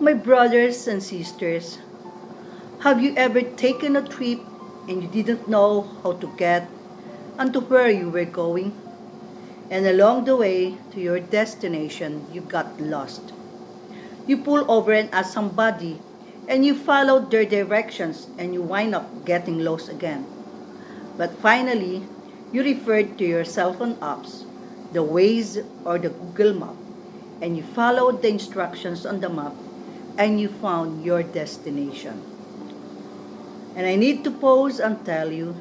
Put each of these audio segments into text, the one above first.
My brothers and sisters, have you ever taken a trip and you didn't know how to get and to where you were going? And along the way to your destination, you got lost. You pull over and ask somebody, and you follow their directions and you wind up getting lost again. But finally, you referred to your cell phone apps, the Waze or the Google Map, and you followed the instructions on the map and you found your destination. And I need to pause and tell you,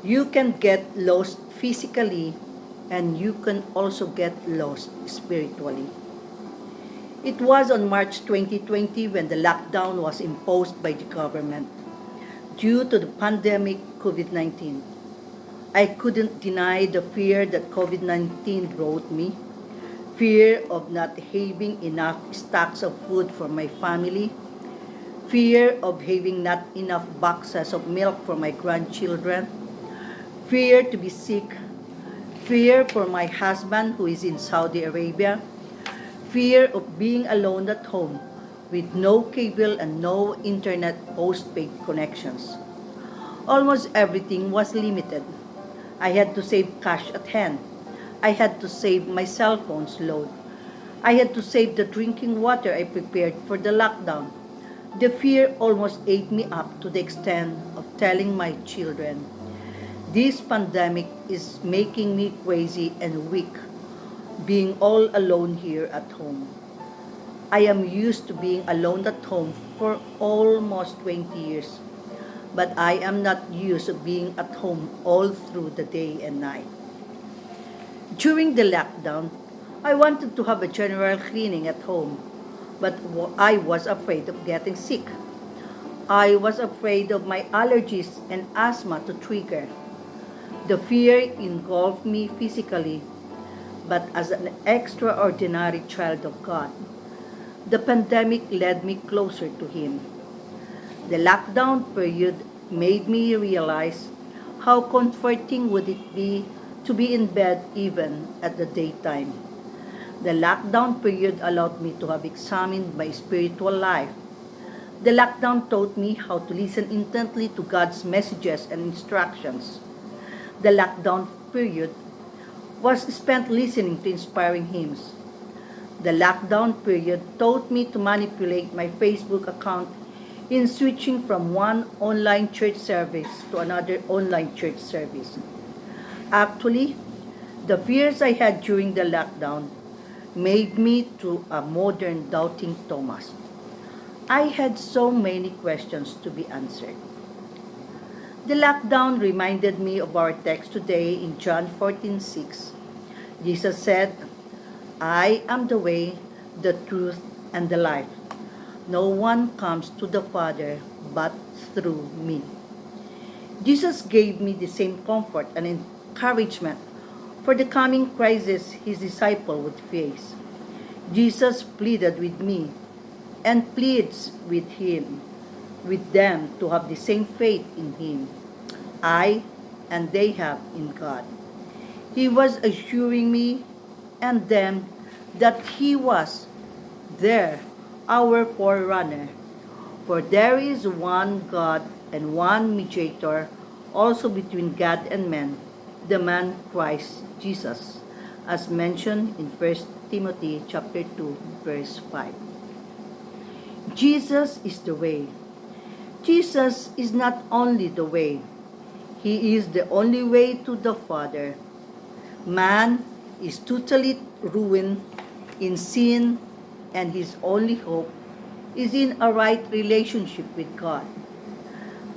you can get lost physically and you can also get lost spiritually. It was on March 2020 when the lockdown was imposed by the government due to the pandemic COVID-19. I couldn't deny the fear that COVID-19 brought me, fear of not having enough stocks of food for my family, fear of having not enough boxes of milk for my grandchildren, fear to be sick, fear for my husband who is in Saudi Arabia, fear of being alone at home with no cable and no internet postpaid connections. Almost everything was limited. I had to save cash at hand. I had to save my cell phone's load. I had to save the drinking water I prepared for the lockdown. The fear almost ate me up to the extent of telling my children, this pandemic is making me crazy and weak, being all alone here at home. I am used to being alone at home for almost 20 years, but I am not used to being at home all through the day and night. During the lockdown, I wanted to have a general cleaning at home, but I was afraid of getting sick. I was afraid of my allergies and asthma to trigger. The fear engulfed me physically, but as an extraordinary child of God, the pandemic led me closer to Him. The lockdown period made me realize how comforting would it be to be in bed even at the daytime. The lockdown period allowed me to have examined my spiritual life. The lockdown taught me how to listen intently to God's messages and instructions. The lockdown period was spent listening to inspiring hymns. The lockdown period taught me to manipulate my Facebook account in switching from one online church service to another online church service. Actually, the fears I had during the lockdown made me to a modern doubting Thomas. I had so many questions to be answered. The lockdown reminded me of our text today in John 14:6. Jesus said, I am the way, the truth, and the life. No one comes to the Father but through me. Jesus gave me the same comfort and encouragement for the coming crisis his disciple would face. Jesus pleaded with me and pleads with them to have the same faith in him I and they have in God. He was assuring me and them that he was there, our forerunner. For there is one God and one mediator also between God and men, the man Christ Jesus, as mentioned in 1 Timothy chapter 2, verse 5. Jesus is the way. Jesus is not only the way, he is the only way to the Father. Man is totally ruined in sin, and his only hope is in a right relationship with God.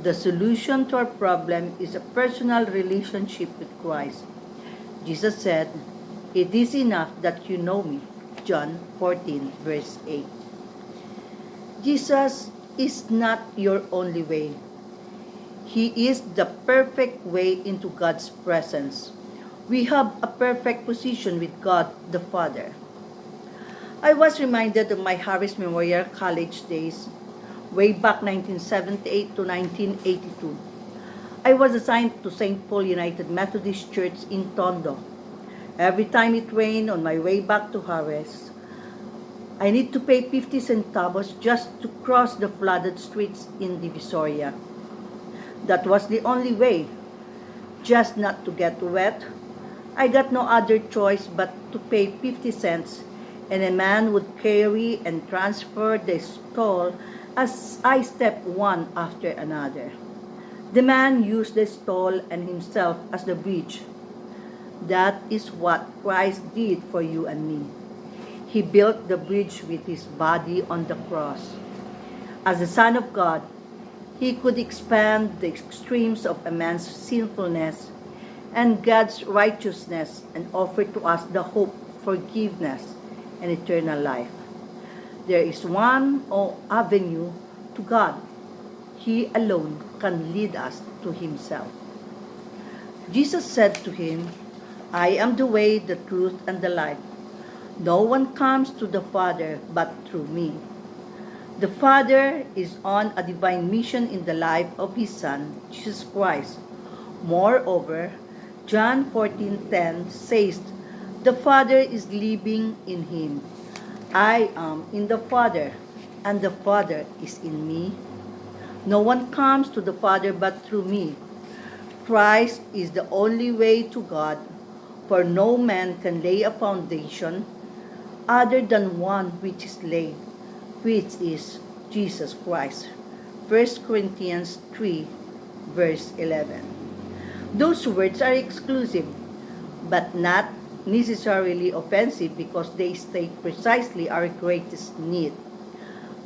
The solution to our problem is a personal relationship with Christ. Jesus said, it is enough that you know me. John 14, verse 8. Jesus is not your only way. He is the perfect way into God's presence. We have a perfect position with God the Father. I was reminded of my Harris Memorial College days, way back 1978 to 1982. I was assigned to St. Paul United Methodist Church in Tondo. Every time it rained on my way back to Harris, I need to pay 50 centavos just to cross the flooded streets in Divisoria. That was the only way, just not to get wet. I got no other choice but to pay 50 cents, and a man would carry and transfer the stall as I stepped one after another. The man used the stall and himself as the bridge. That is what Christ did for you and me. He built the bridge with his body on the cross. As the Son of God, he could expand the extremes of a man's sinfulness and God's righteousness and offer to us the hope, forgiveness, and eternal life. There is one avenue to God. He alone can lead us to himself. Jesus said to him, I am the way, the truth, and the life. No one comes to the Father but through me. The Father is on a divine mission in the life of His Son, Jesus Christ. Moreover, John 14:10 says, the Father is living in Him. I am in the Father, and the Father is in me. No one comes to the Father but through me. Christ is the only way to God, for no man can lay a foundation other than one which is laid, which is Jesus Christ. 1 Corinthians 3, verse 11. Those words are exclusive, but not necessarily offensive because they state precisely our greatest need.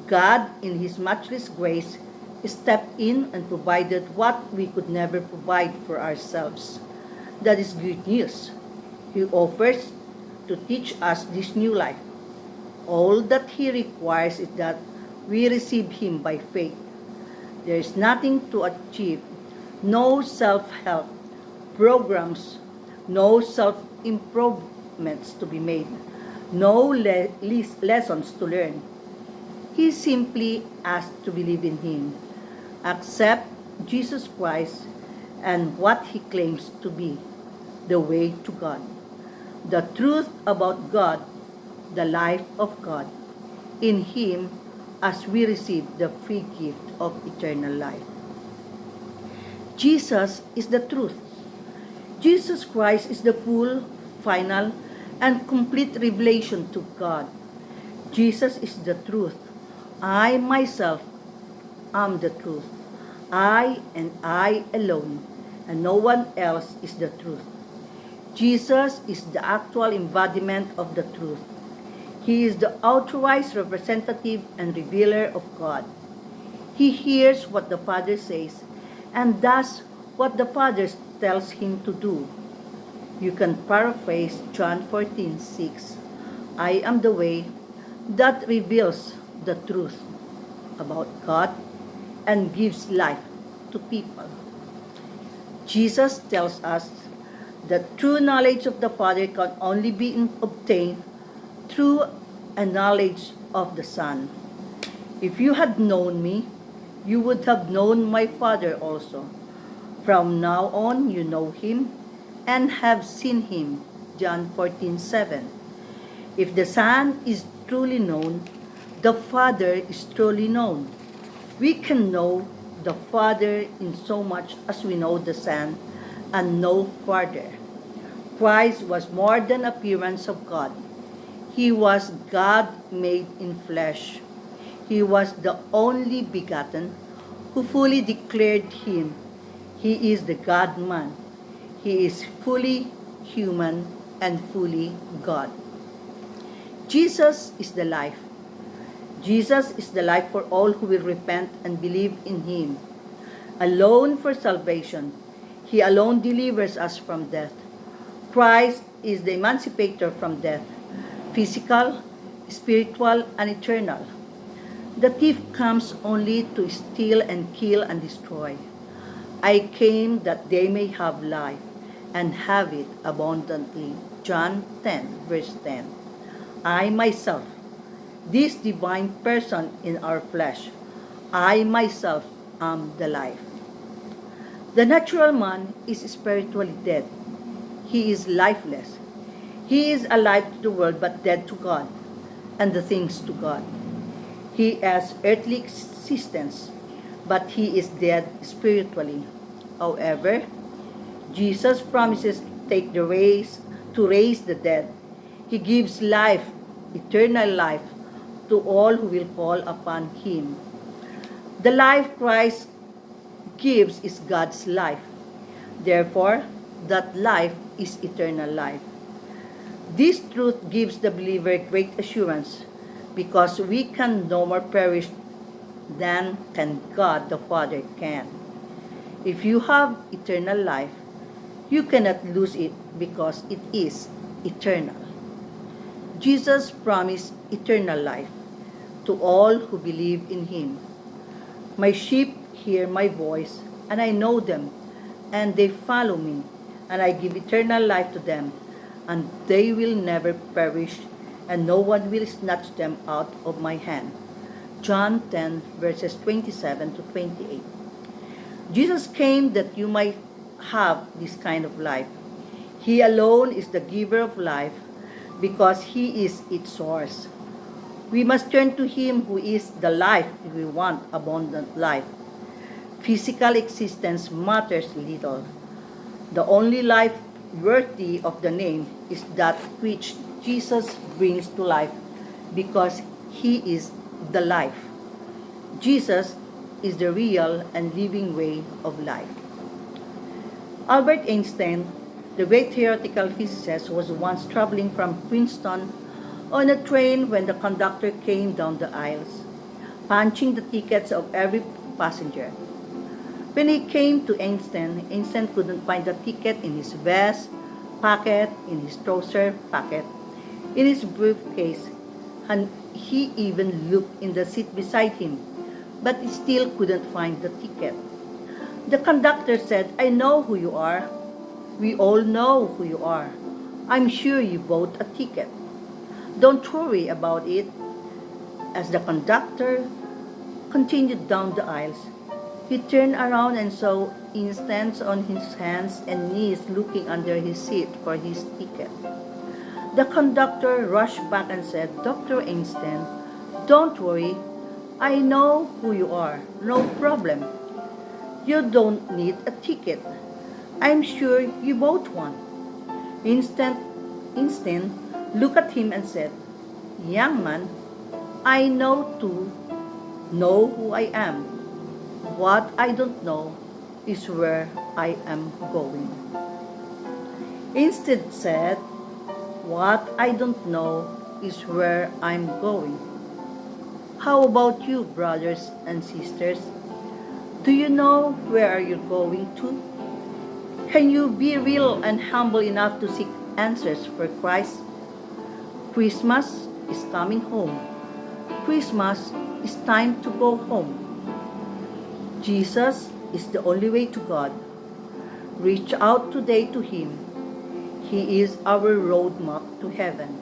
God, in His matchless grace, stepped in and provided what we could never provide for ourselves. That is good news. He offers to teach us this new life. All that He requires is that we receive Him by faith. There is nothing to achieve, no self-help programs, no self-improvements to be made, no lessons to learn. He simply asks to believe in Him, accept Jesus Christ and what He claims to be, the way to God, the truth about God, the life of God, in Him as we receive the free gift of eternal life. Jesus is the truth. Jesus Christ is the full, final, and complete revelation to God. Jesus is the truth. I myself am the truth. I and I alone, and no one else is the truth. Jesus is the actual embodiment of the truth. He is the authorized representative and revealer of God. He hears what the Father says and does what the Father tells him to do. You can paraphrase John 14:6. I am the way that reveals the truth about God and gives life to people. Jesus tells us that true knowledge of the Father can only be obtained through a knowledge of the Son. If you had known me, you would have known my Father also. From now on, you know Him and have seen Him. John 14:7. If the Son is truly known, the Father is truly known. We can know the Father in so much as we know the Son and no further. Christ was more than appearance of God. He was God made in flesh. He was the only begotten who fully declared Him. He is the God-man. He is fully human and fully God. Jesus is the life. Jesus is the life for all who will repent and believe in Him. Alone for salvation. He alone delivers us from death. Christ is the emancipator from death, physical, spiritual, and eternal. The thief comes only to steal and kill and destroy. I came that they may have life and have it abundantly. John 10, verse 10. I myself, this divine person in our flesh, I myself am the life. The natural man is spiritually dead. He is lifeless. He is alive to the world but dead to God. and the things to God. He has earthly existence, but he is dead spiritually. However, Jesus promises to raise the dead. He gives life, eternal life, to all who will call upon him. The life Christ gives is God's life. Therefore, that life is eternal life. This truth gives the believer great assurance because we can no more perish than can God the Father can. If you have eternal life, you cannot lose it because it is eternal. Jesus promised eternal life to all who believe in him. My sheep hear my voice, and I know them, and they follow me, and I give eternal life to them, and they will never perish, and no one will snatch them out of my hand. John 10, verses 27 to 28. Jesus came that you might have this kind of life. He alone is the giver of life because he is its source. We must turn to him who is the life if we want abundant life. Physical existence matters little. The only life worthy of the name is that which Jesus brings to life because he is the life. Jesus is the real and living way of life. Albert Einstein, the great theoretical physicist, was once traveling from Princeton on a train when the conductor came down the aisles, punching the tickets of every passenger. When he came to Einstein, Einstein couldn't find the ticket in his vest pocket, in his trouser pocket, in his briefcase, and he even looked in the seat beside him, but he still couldn't find the ticket. The conductor said, "I know who you are. We all know who you are. I'm sure you bought a ticket. Don't worry about it." As the conductor continued down the aisles, he turned around and saw Einstein on his hands and knees looking under his seat for his ticket. The conductor rushed back and said, "Dr. Einstein, don't worry. I know who you are. No problem. You don't need a ticket. I'm sure you bought one." Einstein looked at him and said, "Young man, I know who I am. What I don't know is where I am going." Einstein said, "What I don't know is where I'm going." How about you, brothers and sisters? Do you know where are you going to? Can you be real and humble enough to seek answers for Christ? Christmas is coming home. Christmas is time to go home. Jesus is the only way to God. Reach out today to him. He is our roadmap to heaven.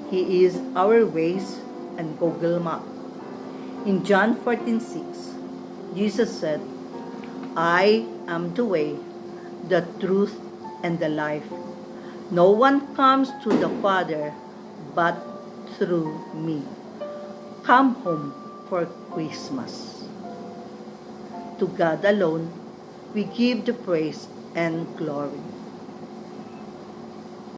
He is our Waze and Google Map. In John 14:6, Jesus said, "I am the way, the truth, and the life. No one comes to the Father but through me." Come home for Christmas. To God alone, we give the praise and glory.